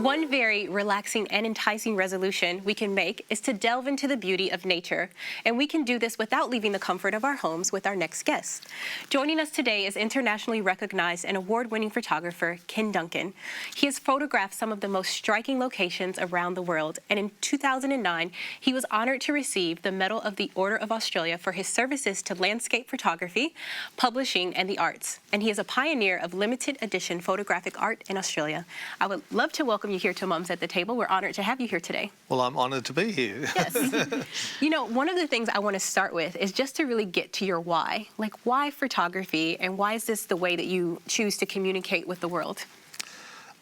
One very relaxing and enticing resolution we can make is to delve into the beauty of nature, and we can do this without leaving the comfort of our homes with our next guest. Joining us today is internationally recognized and award-winning photographer Ken Duncan. He has photographed some of the most striking locations around the world, and in 2009, he was honored to receive the Medal of the Order of Australia for his services to landscape photography, publishing, and the arts. And he is a pioneer of limited edition photographic art in Australia. I would love to welcome you here to Mums at the Table. We're honored to have you here today. Well, I'm honored to be here. Yes. You know, one of the things I want to start with is just to really get to your why. Like, why photography, and why is this the way that you choose to communicate with the world?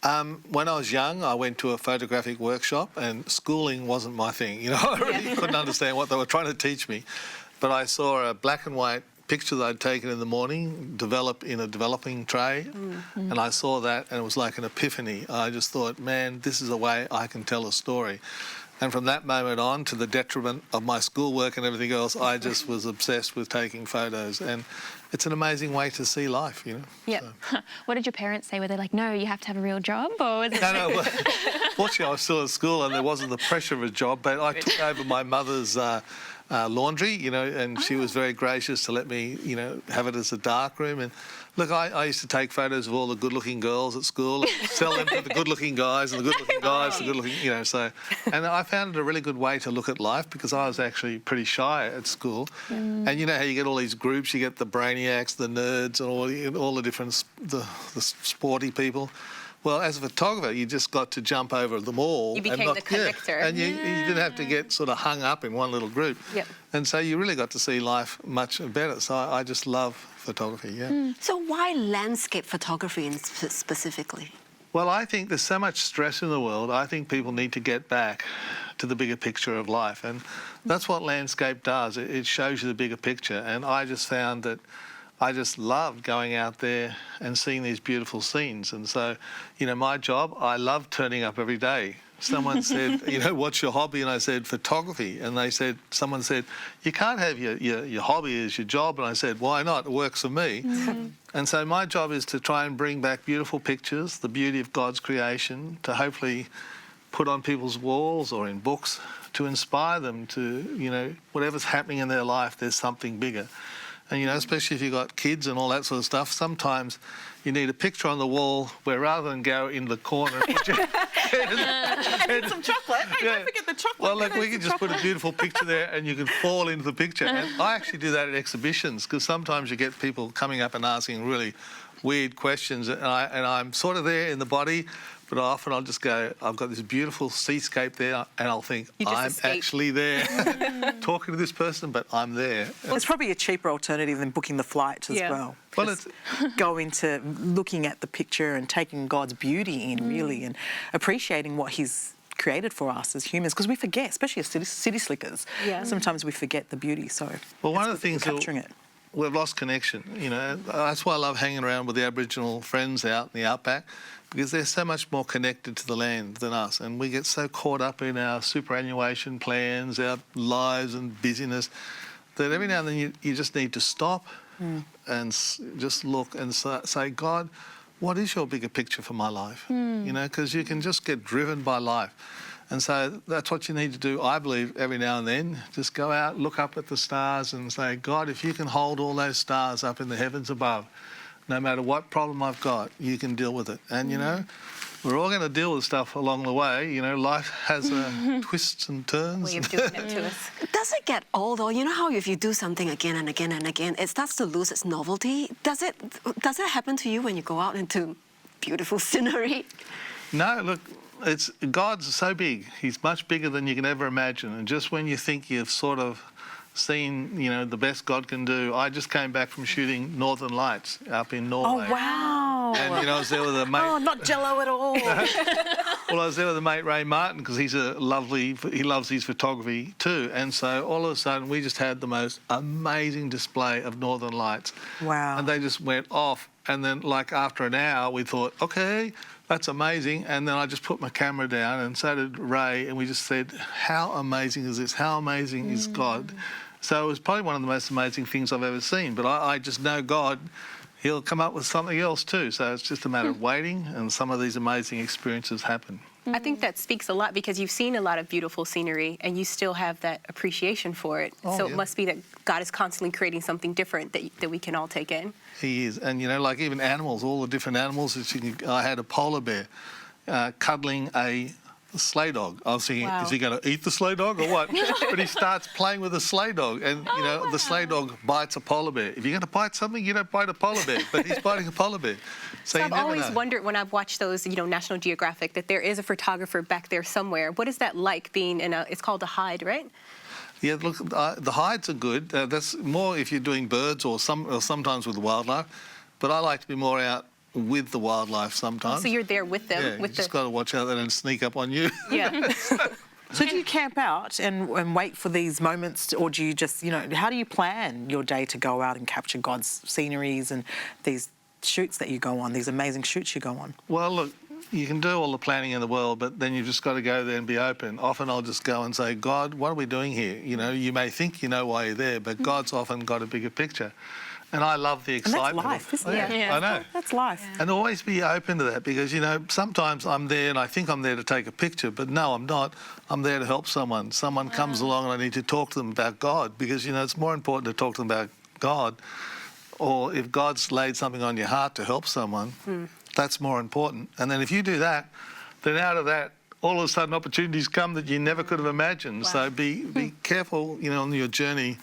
When I was young, I went to a photographic workshop, and schooling wasn't my thing. You know, I really couldn't understand what they were trying to teach me. But I saw a black and white picture that I'd taken in the morning develop in a developing tray, and I saw that, and it was like an epiphany. I just thought, man, this is a way I can tell a story. And from that moment on, to the detriment of my schoolwork and everything else, I just was obsessed with taking photos. And it's an amazing way to see life, you know. Yeah. So. What did your parents say? Were they like, no, you have to have a real job? Or was it... No, well, fortunately, I was still at school and there wasn't the pressure of a job, but I took over my mother's laundry, you know, and she was very gracious to let me, you know, have it as a dark room. And look, I used to take photos of all the good-looking girls at school and sell them to the good-looking guys, and the good-looking guys, the good-looking, you know, so. And I found it a really good way to look at life because I was actually pretty shy at school. And you know how you get all these groups, you get the brainiacs, the nerds, and all the different, the sporty people. Well, as a photographer, you just got to jump over them all. You became the connector. Yeah, and you didn't have to get sort of hung up in one little group. Yep. And so you really got to see life much better. So I just love photography, yeah. So why landscape photography specifically? Well, I think there's so much stress in the world. I think people need to get back to the bigger picture of life. And that's what landscape does. It shows you the bigger picture. And I just found that I just loved going out there and seeing these beautiful scenes. And so, you know, my job, I love turning up every day. Someone said, you know, what's your hobby? And I said, photography. And someone said, you can't have your hobby as your job. And I said, why not? It works for me. And so my job is to try and bring back beautiful pictures, the beauty of God's creation, to hopefully put on people's walls or in books to inspire them to, you know, whatever's happening in their life, there's something bigger. And, you know, especially if you've got kids and all that sort of stuff, sometimes you need a picture on the wall where rather than go in the corner and put your and some chocolate. Hey, don't forget the chocolate. Well, like, we can just put a beautiful picture there and you can fall into the picture. And I actually do that at exhibitions because sometimes you get people coming up and asking really weird questions, and I'm sort of there in the body, but often I'll just go, I've got this beautiful seascape there, and I'll think, I'm actually there talking to this person, but I'm there. Well, it's probably a cheaper alternative than booking the flight as well. Well, it's go into looking at the picture and taking God's beauty in, really, and appreciating what He's created for us as humans, because we forget, especially as city slickers, sometimes we forget the beauty. So, well, one of the things capturing it. We've lost connection, you know. That's why I love hanging around with the Aboriginal friends out in the outback, because they're so much more connected to the land than us, and we get so caught up in our superannuation plans, our lives and busyness, that every now and then you just need to stop and just look and say, God, what is your bigger picture for my life? You know, because you can just get driven by life. And so that's what you need to do, I believe, every now and then. Just go out, look up at the stars and say, God, if you can hold all those stars up in the heavens above, no matter what problem I've got, you can deal with it. And, you know, we're all going to deal with stuff along the way. You know, life has twists and turns. Way of doing it to us. Does it get old, or you know how if you do something again and again and again, it starts to lose its novelty? Does it happen to you when you go out into beautiful scenery? No, look, God's so big. He's much bigger than you can ever imagine. And just when you think you've sort of seen, you know, the best God can do, I just came back from shooting Northern Lights up in Norway. Oh, wow. And, you know, I was there with a mate. Oh, not Jello at all. Well, I was there with a mate, Ray Martin, because he loves his photography too. And so all of a sudden we just had the most amazing display of Northern Lights. Wow. And they just went off. And then, like, after an hour, we thought, okay, that's amazing. And then I just put my camera down, and so did Ray, and we just said, how amazing is this? How amazing is God? So it was probably one of the most amazing things I've ever seen. But I just know God, He'll come up with something else too. So it's just a matter of waiting, and some of these amazing experiences happen. I think that speaks a lot because you've seen a lot of beautiful scenery and you still have that appreciation for it. Oh, so yeah. it must be that God is constantly creating something different that we can all take in. He is. And, like even animals, all the different animals. I had a polar bear cuddling a sleigh dog. I was thinking, Wow. is he going to eat the sleigh dog or what? But he starts playing with the sleigh dog. And, the sleigh dog bites a polar bear. If you're going to bite something, you don't bite a polar bear. But he's biting a polar bear. So you I've never always know. wondered when I've watched those, National Geographic, that there is a photographer back there somewhere. What is that like being it's called a hide, right? Yeah, look, the hides are good. That's more if you're doing birds or sometimes with wildlife. But I like to be more out with the wildlife sometimes. So you're there with them. Yeah, you just got to watch out they don't sneak up on you. Yeah. So do you camp out and wait for these moments, or do you just, how do you plan your day to go out and capture God's sceneries and these shoots that you go on, these amazing shoots you go on? Well, look, you can do all the planning in the world, but then you've just got to go there and be open. Often I'll just go and say, God, what are we doing here? You may think you know why you're there, but God's often got a bigger picture. And I love the And excitement. that's life, isn't it? Yeah. I know. That's life. And always be open to that because, sometimes I'm there and I think I'm there to take a picture, but no, I'm not. I'm there to help someone. Someone comes along and I need to talk to them about God because, it's more important to talk to them about God. Or if God's laid something on your heart to help someone, that's more important. And then if you do that, then out of that, all of a sudden opportunities come that you never could have imagined. Wow. So be careful, on your journey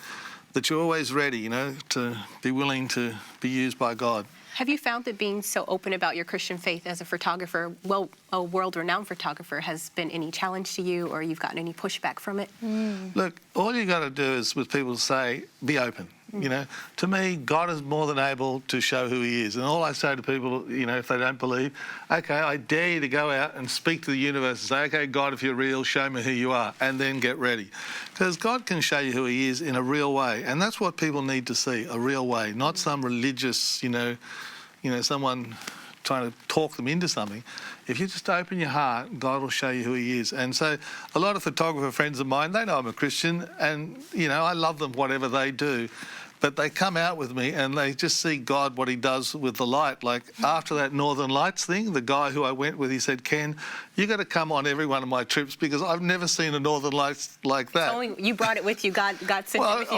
that you're always ready, to be willing to be used by God. Have you found that being so open about your Christian faith as a photographer, a world-renowned photographer, has been any challenge to you or you've gotten any pushback from it? Look, all you got to do is with people to say, be open. To me, God is more than able to show who he is. And all I say to people, if they don't believe, okay, I dare you to go out and speak to the universe and say, okay, God, if you're real, show me who you are, and then get ready. Because God can show you who he is in a real way. And that's what people need to see, a real way, not some religious, someone trying to talk them into something. If you just open your heart, God will show you who he is. And so a lot of photographer friends of mine, they know I'm a Christian and, I love them, whatever they do. But they come out with me and they just see God, what he does with the light. Like after that Northern Lights thing, the guy who I went with, he said, Ken, you got to come on every one of my trips because I've never seen a Northern Lights like that. Only you brought it with you. God sent it Well, with you.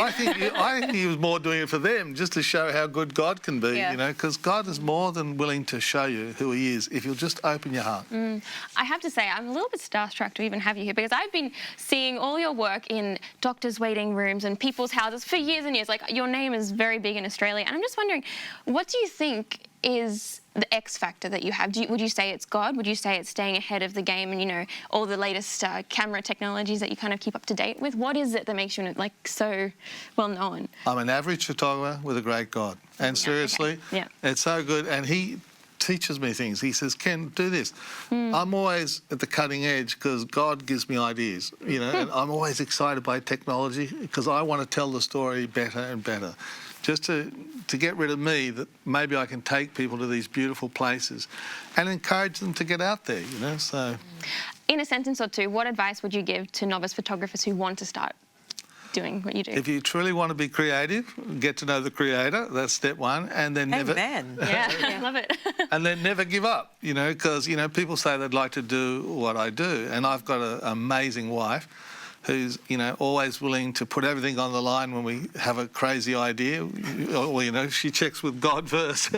I think he was more doing it for them, just to show how good God can be, because God is more than willing to show you who he is if you'll just open your heart. I have to say, I'm a little bit starstruck to even have you here because I've been seeing all your work in doctors' waiting rooms and people's houses for years and years. Like, your name is very big in Australia. And I'm just wondering, what do you think is the X factor that you have? Would you say it's God? Would you say it's staying ahead of the game and, all the latest camera technologies that you kind of keep up to date with? What is it that makes you, so well known? I'm an average photographer with a great God. And seriously, okay. It's so good. And he teaches me things. He says, Ken, do this. I'm always at the cutting edge because God gives me ideas, and I'm always excited by technology because I want to tell the story better and better. Just to get rid of me, that maybe I can take people to these beautiful places and encourage them to get out there, so. In a sentence or two, what advice would you give to novice photographers who want to start doing what you do? If you truly want to be creative, get to know the creator. That's step one, and then never. Amen. Yeah, I love it. And then never give up. Because people say they'd like to do what I do, and I've got an amazing wife who's always willing to put everything on the line when we have a crazy idea. Or she checks with God first.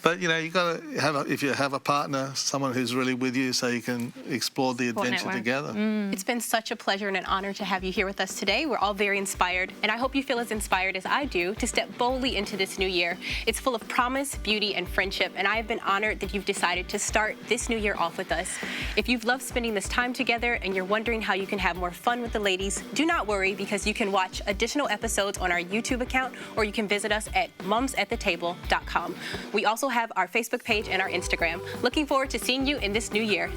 But you got to have if you have a partner, someone who's really with you, so you can explore the adventure network. together. It's been such a pleasure and an honor to have you here with us today. We're all very inspired, and I hope you feel as inspired as I do to step boldly into this new year. It's full of promise, beauty, and friendship, and I have been honored that you've decided to start this new year off with us. If you've loved spending this time together and you're wondering how you can have more fun with the ladies, do not worry because you can watch additional episodes on our YouTube account or you can visit us at mumsathetable.com. We also have our Facebook page and our Instagram. Looking forward to seeing you in this new year.